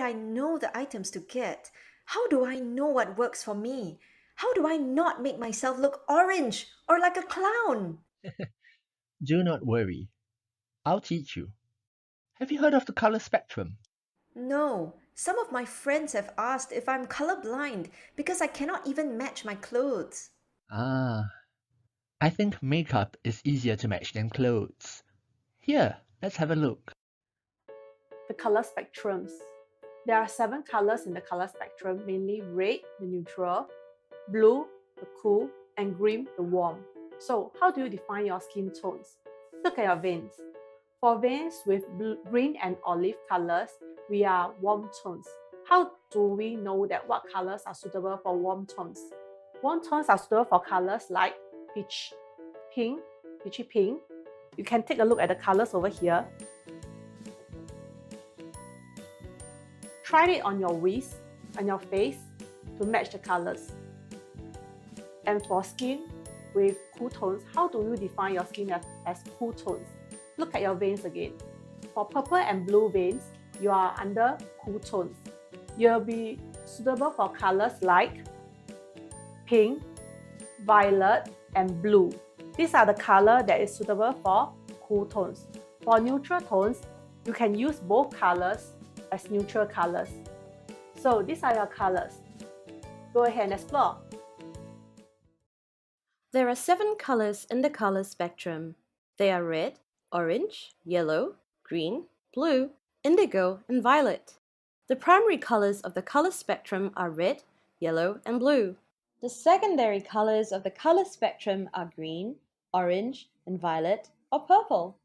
I know the items to get? How do I know what works for me? How do I not make myself look orange or like a clown? Do not worry. I'll teach you. Have you heard of the color spectrum? No, some of my friends have asked if I'm colorblind because I cannot even match my clothes. Ah, I think makeup is easier to match than clothes. Here, let's have a look. The color spectrums. There are 7 colors in the color spectrum, mainly red, the neutral, blue, the cool, and green, the warm. So, how do you define your skin tones? Look at your veins. For veins with green and olive colors, we are warm tones. How do we know that what colors are suitable for warm tones? Warm tones are suitable for colors like peach, pink, peachy pink. You can take a look at the colors over here. Try it on your wrist and your face to match the colors. And for skin with cool tones, how do you define your skin as cool tones? Look at your veins again. For purple and blue veins, you are under cool tones. You'll be suitable for colors like pink, violet, and blue. These are the colors that is suitable for cool tones. For neutral tones, you can use both colors as neutral colors. So these are your colors. Go ahead and explore. There are 7 colors in the color spectrum. They are red, orange, yellow, green, blue, indigo, and violet. The primary colors of the color spectrum are red, yellow, and blue. The secondary colors of the color spectrum are green, orange, and violet, or purple.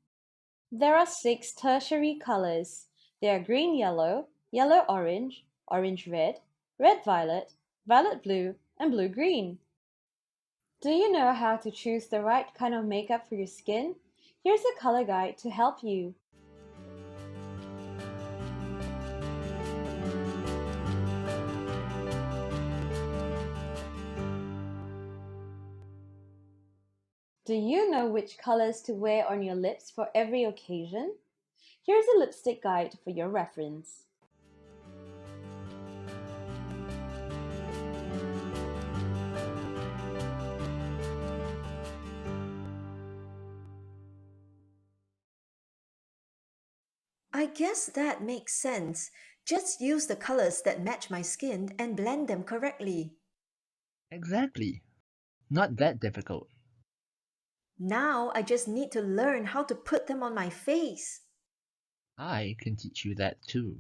There are 6 tertiary colors. They are green-yellow, yellow-orange, orange-red, red-violet, violet-blue, and blue-green. Do you know how to choose the right kind of makeup for your skin? Here's a color guide to help you. Do you know which colors to wear on your lips for every occasion? Here's a lipstick guide for your reference. I guess that makes sense. Just use the colors that match my skin and blend them correctly. Exactly. Not that difficult. Now I just need to learn how to put them on my face. I can teach you that too.